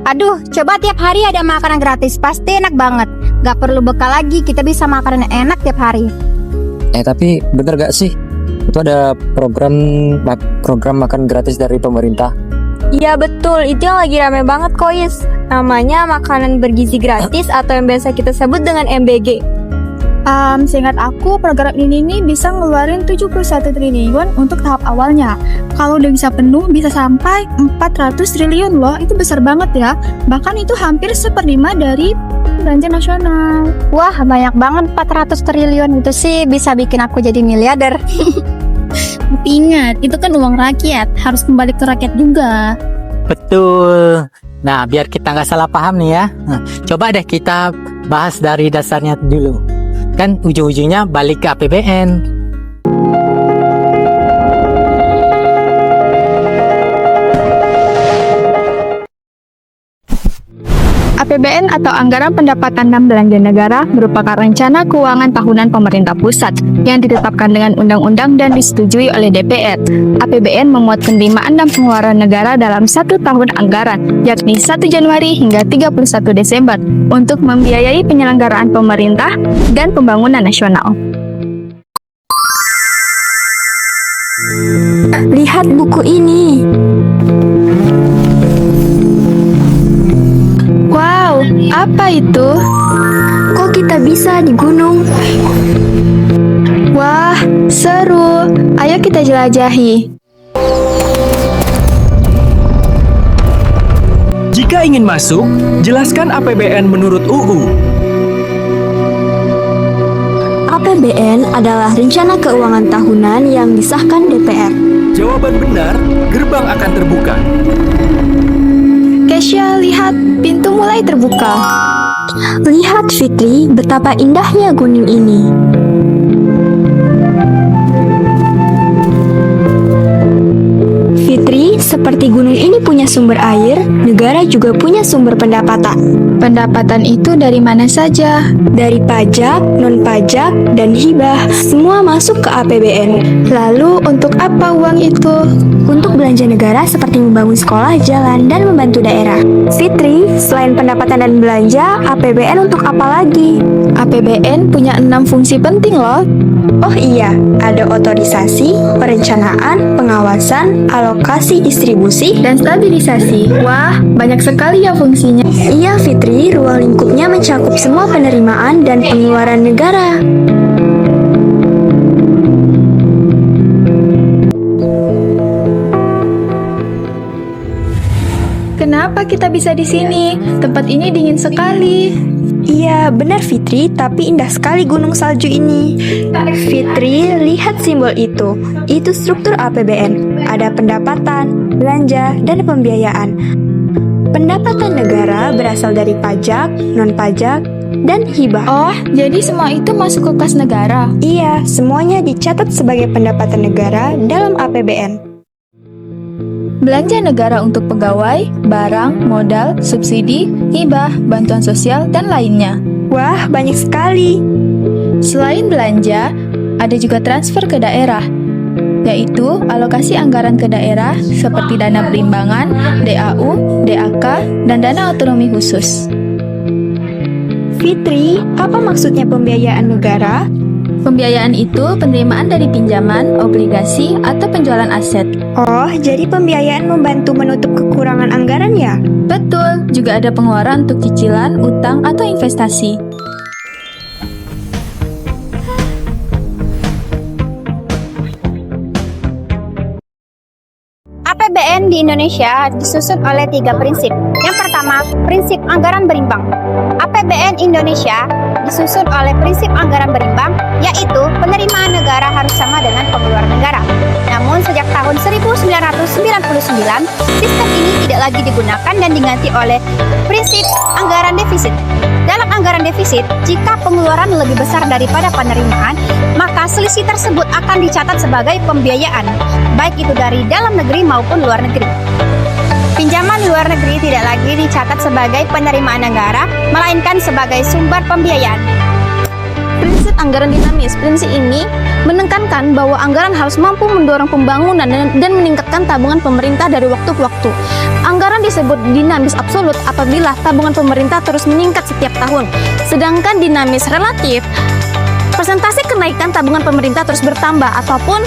Aduh, coba tiap hari ada makanan gratis, pasti enak banget. Gak perlu bekal lagi, kita bisa makan yang enak tiap hari. Tapi bener gak sih? Itu ada program makan gratis dari pemerintah. Iya betul, itu yang lagi rame banget kok Is. Namanya makanan bergizi gratis atau yang biasa kita sebut dengan MBG. Seingat aku, program ini nih bisa ngeluarin 71 triliun untuk tahap awalnya. Kalau udah bisa penuh, bisa sampai 400 triliun loh. Itu besar banget ya. Bahkan itu hampir 1/5 dari belanja nasional. Wah, banyak banget 400 triliun itu sih bisa bikin aku jadi miliarder. Tapi ingat, itu kan uang rakyat, harus kembali ke rakyat juga. Betul. Nah, biar kita nggak salah paham nih ya. Coba deh kita bahas dari dasarnya dulu. Kan ujung-ujungnya balik ke APBN. APBN atau Anggaran Pendapatan dan Belanja Negara merupakan rencana keuangan tahunan pemerintah pusat yang ditetapkan dengan undang-undang dan disetujui oleh DPR. APBN memuat penerimaan dan pengeluaran negara dalam 1 tahun anggaran, yakni 1 Januari hingga 31 Desember, untuk membiayai penyelenggaraan pemerintah dan pembangunan nasional. Lihat buku ini. Wow, apa itu? Kok kita bisa di gunung? Wah, seru. Ayo kita jelajahi. Jika ingin masuk, jelaskan APBN menurut UU. APBN adalah rencana keuangan tahunan yang disahkan DPR. Jawaban benar, gerbang akan terbuka. Kesha, lihat, pintu mulai terbuka. Lihat Fitri, betapa indahnya gunung ini. Fitri, seperti gunung ini punya sumber air, negara juga punya sumber pendapatan. Pendapatan itu dari mana saja? Dari pajak, non-pajak, dan hibah, semua masuk ke APBN. Lalu untuk apa uang itu? Untuk belanja negara seperti membangun sekolah, jalan, dan membantu daerah. Fitri, selain pendapatan dan belanja, APBN untuk apa lagi? APBN punya 6 fungsi penting loh. Oh iya, ada otorisasi, perencanaan, pengawasan, alokasi, distribusi, Dan stabilisasi. Wah, banyak sekali ya fungsinya. Iya Fitri, ruang lingkupnya mencakup semua penerimaan dan pengeluaran negara. Kenapa kita bisa di sini? Tempat ini dingin sekali. Iya, benar Fitri, tapi indah sekali gunung salju ini. Fitri, lihat simbol itu. Itu struktur APBN. Ada pendapatan, belanja, dan pembiayaan. Pendapatan negara berasal dari pajak, non-pajak, dan hibah. Oh, jadi semua itu masuk ke kas negara. Iya, semuanya dicatat sebagai pendapatan negara dalam APBN. Belanja negara untuk pegawai, barang, modal, subsidi, hibah, bantuan sosial, dan lainnya. Wah, banyak sekali. Selain belanja, ada juga transfer ke daerah, yaitu alokasi anggaran ke daerah seperti dana perimbangan, DAU, DAK, dan dana otonomi khusus. Fitri, apa maksudnya pembiayaan negara? Pembiayaan itu penerimaan dari pinjaman, obligasi, atau penjualan aset. Oh, jadi pembiayaan membantu menutup kekurangan anggaran ya? Betul, juga ada pengeluaran untuk cicilan, utang, atau investasi. APBN di Indonesia disusun oleh 3 prinsip. Yang pertama, prinsip anggaran berimbang. APBN Indonesia disusun oleh prinsip anggaran berimbang, yaitu penerimaan negara harus sama dengan pengeluaran negara. Namun sejak tahun 1999, sistem ini tidak lagi digunakan dan diganti oleh prinsip anggaran defisit. Dalam anggaran defisit, jika pengeluaran lebih besar daripada penerimaan, maka selisih tersebut akan dicatat sebagai pembiayaan, baik itu dari dalam negeri maupun luar negeri. Pinjaman luar negeri tidak lagi dicatat sebagai penerimaan negara, melainkan sebagai sumber pembiayaan. Prinsip anggaran dinamis. Prinsip ini menekankan bahwa anggaran harus mampu mendorong pembangunan dan meningkatkan tabungan pemerintah dari waktu ke waktu. Anggaran disebut dinamis absolut apabila tabungan pemerintah terus meningkat setiap tahun. Sedangkan dinamis relatif, persentase kenaikan tabungan pemerintah terus bertambah ataupun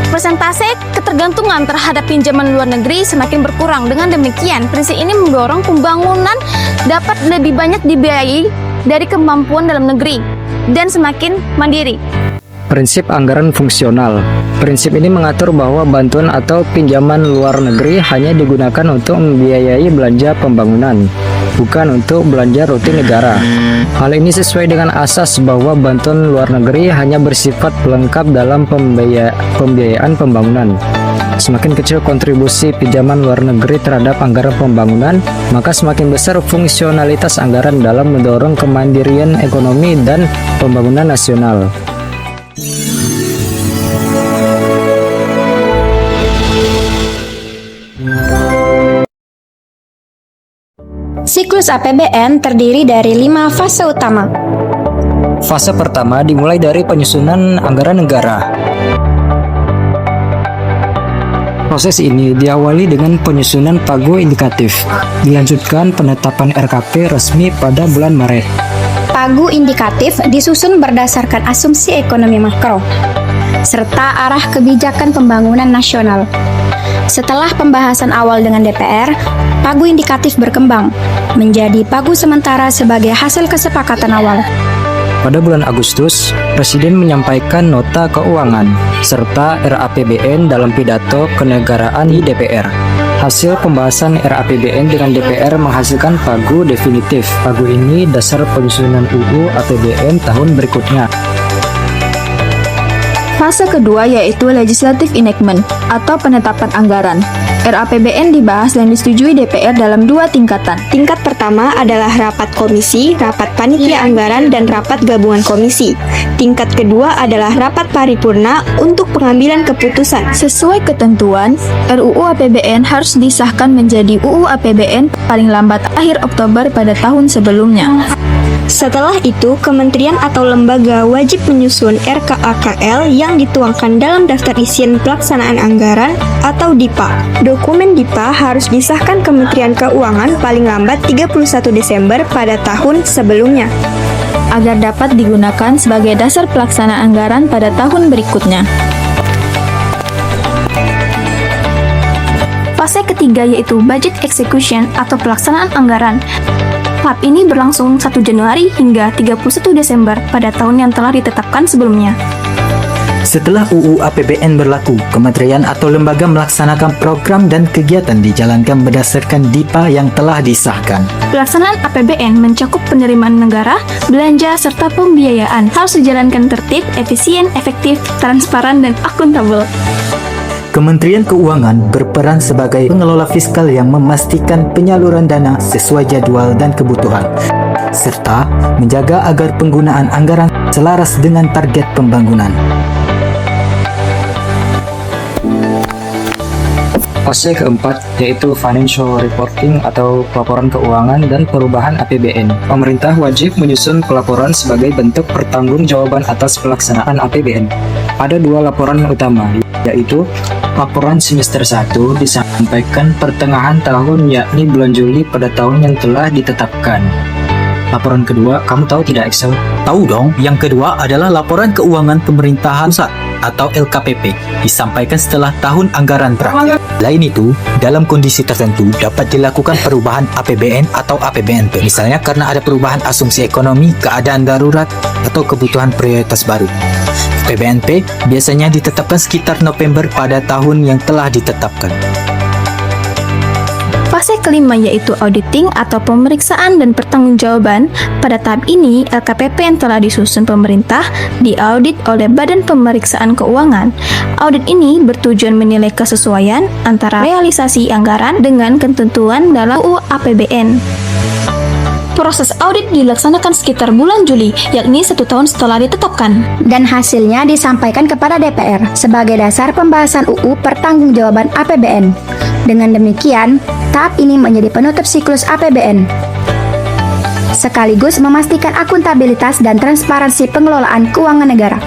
persentase ketergantungan terhadap pinjaman luar negeri semakin berkurang. Dengan demikian, prinsip ini mendorong pembangunan dapat lebih banyak dibiayai dari kemampuan dalam negeri dan semakin mandiri. Prinsip anggaran fungsional. Prinsip ini mengatur bahwa bantuan atau pinjaman luar negeri hanya digunakan untuk membiayai belanja pembangunan, bukan untuk belanja rutin negara. Hal ini sesuai dengan asas bahwa bantuan luar negeri hanya bersifat pelengkap dalam pembiayaan pembangunan. Semakin kecil kontribusi pinjaman luar negeri terhadap anggaran pembangunan, maka semakin besar fungsionalitas anggaran dalam mendorong kemandirian ekonomi dan pembangunan nasional. Siklus APBN terdiri dari 5 fase utama. Fase pertama dimulai dari penyusunan anggaran negara. Proses ini diawali dengan penyusunan pagu indikatif, dilanjutkan penetapan RKP resmi pada bulan Maret. Pagu indikatif disusun berdasarkan asumsi ekonomi makro, serta arah kebijakan pembangunan nasional. Setelah pembahasan awal dengan DPR, pagu indikatif berkembang menjadi pagu sementara sebagai hasil kesepakatan awal. Pada bulan Agustus, Presiden menyampaikan nota keuangan serta RAPBN dalam pidato kenegaraan di DPR. Hasil pembahasan RAPBN dengan DPR menghasilkan pagu definitif. Pagu ini dasar penyusunan UU APBN tahun berikutnya. Fase kedua yaitu Legislative Enactment atau penetapan anggaran. RAPBN dibahas dan disetujui DPR dalam 2 tingkatan. Tingkat pertama adalah rapat komisi, rapat panitia anggaran, dan rapat gabungan komisi. Tingkat kedua adalah rapat paripurna untuk pengambilan keputusan. Sesuai ketentuan, RUU APBN harus disahkan menjadi UU APBN paling lambat akhir Oktober pada tahun sebelumnya. Setelah itu, kementerian atau lembaga wajib menyusun RKAKL yang dituangkan dalam daftar isian pelaksanaan anggaran atau DIPA. Dokumen DIPA harus disahkan Kementerian Keuangan paling lambat 31 Desember pada tahun sebelumnya, agar dapat digunakan sebagai dasar pelaksanaan anggaran pada tahun berikutnya. Fase ketiga yaitu Budget Execution atau pelaksanaan anggaran. Tahap ini berlangsung 1 Januari hingga 31 Desember pada tahun yang telah ditetapkan sebelumnya. Setelah UU APBN berlaku, kementerian atau lembaga melaksanakan program dan kegiatan dijalankan berdasarkan DIPA yang telah disahkan. Pelaksanaan APBN mencakup penerimaan negara, belanja, serta pembiayaan. Harus dijalankan tertib, efisien, efektif, transparan, dan akuntabel. Kementerian Keuangan berperan sebagai pengelola fiskal yang memastikan penyaluran dana sesuai jadwal dan kebutuhan, serta menjaga agar penggunaan anggaran selaras dengan target pembangunan. Fase keempat yaitu Financial Reporting atau pelaporan keuangan dan perubahan APBN. Pemerintah wajib menyusun pelaporan sebagai bentuk pertanggungjawaban atas pelaksanaan APBN. Ada 2 laporan utama, yaitu laporan semester 1 disampaikan pertengahan tahun, yakni bulan Juli pada tahun yang telah ditetapkan. Laporan kedua, kamu tahu tidak Excel? Tahu dong, yang kedua adalah laporan keuangan pemerintahan pusat atau LKPP, disampaikan setelah tahun anggaran berakhir. Selain itu, dalam kondisi tertentu dapat dilakukan perubahan APBN atau APBNP, misalnya karena ada perubahan asumsi ekonomi, keadaan darurat, atau kebutuhan prioritas baru. APBNP biasanya ditetapkan sekitar November pada tahun yang telah ditetapkan. Fase kelima yaitu auditing atau pemeriksaan dan pertanggungjawaban. Pada tahap ini, LKPP yang telah disusun pemerintah diaudit oleh Badan Pemeriksaan Keuangan. Audit ini bertujuan menilai kesesuaian antara realisasi anggaran dengan ketentuan dalam UU APBN. Proses audit dilaksanakan sekitar bulan Juli, yakni 1 tahun setelah ditetapkan. Dan hasilnya disampaikan kepada DPR sebagai dasar pembahasan UU Pertanggungjawaban APBN. Dengan demikian, tahap ini menjadi penutup siklus APBN, sekaligus memastikan akuntabilitas dan transparansi pengelolaan keuangan negara.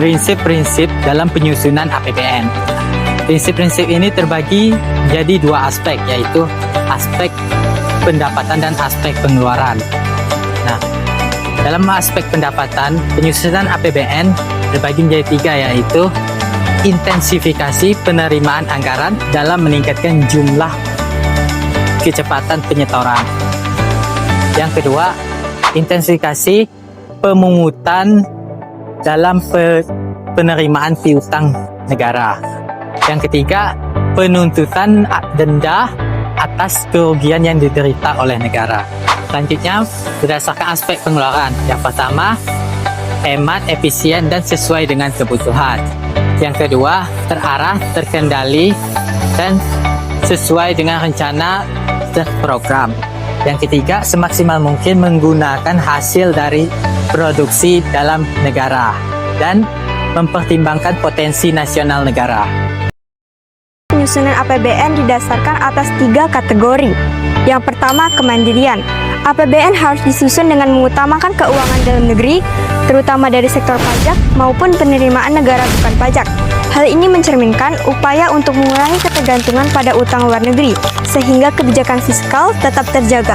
Prinsip-prinsip dalam penyusunan APBN. Prinsip-prinsip ini terbagi jadi dua aspek, yaitu aspek pendapatan dan aspek pengeluaran. Nah, dalam aspek pendapatan, penyusunan APBN terbagi menjadi tiga, yaitu intensifikasi penerimaan anggaran dalam meningkatkan jumlah kecepatan penyetoran. Yang kedua, intensifikasi pemungutan dalam penerimaan piutang negara. Yang ketiga, penuntutan denda atas kerugian yang diderita oleh negara. Selanjutnya, berdasarkan aspek pengeluaran. Yang pertama, hemat, efisien, dan sesuai dengan kebutuhan. Yang kedua, terarah, terkendali, dan sesuai dengan rencana dan program. Yang ketiga, semaksimal mungkin menggunakan hasil dari produksi dalam negara dan mempertimbangkan potensi nasional negara. Penyusunan APBN didasarkan atas 3 kategori. Yang pertama, kemandirian. APBN harus disusun dengan mengutamakan keuangan dalam negeri, terutama dari sektor pajak maupun penerimaan negara bukan pajak. Hal ini mencerminkan upaya untuk mengurangi ketergantungan pada utang luar negeri, sehingga kebijakan fiskal tetap terjaga.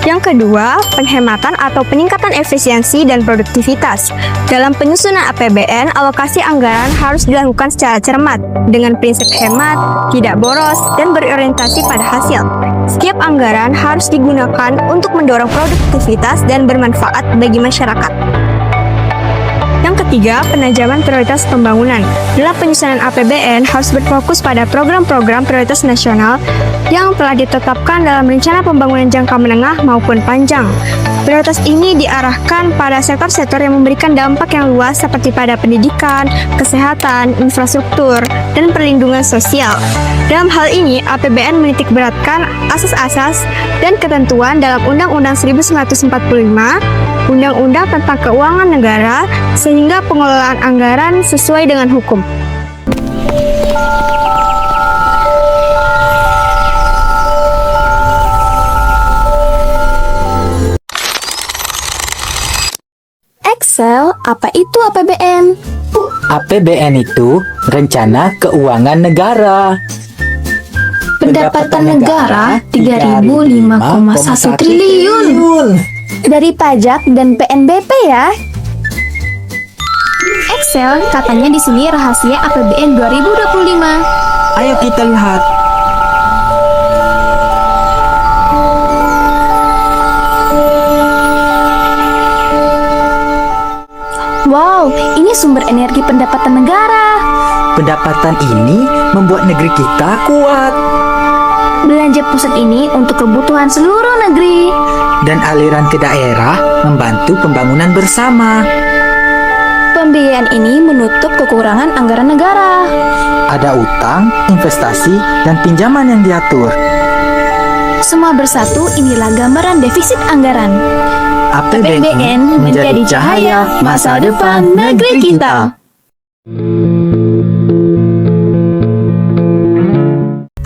Yang kedua, penghematan atau peningkatan efisiensi dan produktivitas. Dalam penyusunan APBN, alokasi anggaran harus dilakukan secara cermat, dengan prinsip hemat, tidak boros, dan berorientasi pada hasil. Setiap anggaran harus digunakan untuk mendorong produktivitas dan bermanfaat bagi masyarakat. Yang ketiga, penajaman prioritas pembangunan. Dalam penyusunan APBN harus berfokus pada program-program prioritas nasional yang telah ditetapkan dalam rencana pembangunan jangka menengah maupun panjang. Prioritas ini diarahkan pada sektor-sektor yang memberikan dampak yang luas seperti pada pendidikan, kesehatan, infrastruktur, dan perlindungan sosial. Dalam hal ini, APBN menitik beratkan asas-asas dan ketentuan dalam Undang-Undang 1945, Undang-Undang tentang Keuangan Negara, sehingga pengelolaan anggaran sesuai dengan hukum. Excel, apa itu APBN? APBN itu Rencana Keuangan Negara. Pendapatan negara 3.005,1 triliun. Dari pajak dan PNBP ya. Excel katanya di sini rahasia APBN 2025. Ayo kita lihat. Wow, ini sumber energi pendapatan negara. Pendapatan ini membuat negeri kita kuat. Belanja pusat ini untuk kebutuhan seluruh negeri. Dan aliran ke daerah membantu pembangunan bersama. Pembiayaan ini menutup kekurangan anggaran negara. Ada utang, investasi, dan pinjaman yang diatur. Semua bersatu, inilah gambaran defisit anggaran. APBN menjadi cahaya masa depan negeri kita.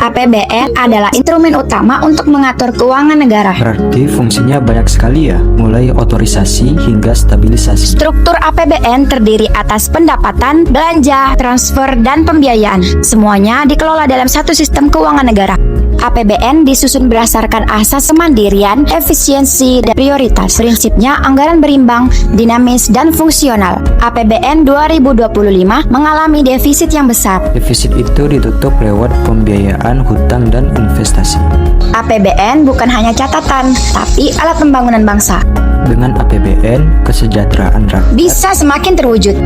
APBN adalah instrumen utama untuk mengatur keuangan negara. Berarti fungsinya banyak sekali ya, mulai otorisasi hingga stabilisasi. Struktur APBN terdiri atas pendapatan, belanja, transfer, dan pembiayaan. Semuanya dikelola dalam satu sistem keuangan negara. APBN disusun berdasarkan asas kemandirian, efisiensi, dan prioritas. Prinsipnya anggaran berimbang, dinamis, dan fungsional. APBN 2025 mengalami defisit yang besar. Defisit itu ditutup lewat pembiayaan hutang dan investasi. APBN bukan hanya catatan, tapi alat pembangunan bangsa. Dengan APBN, kesejahteraan rakyat bisa semakin terwujud.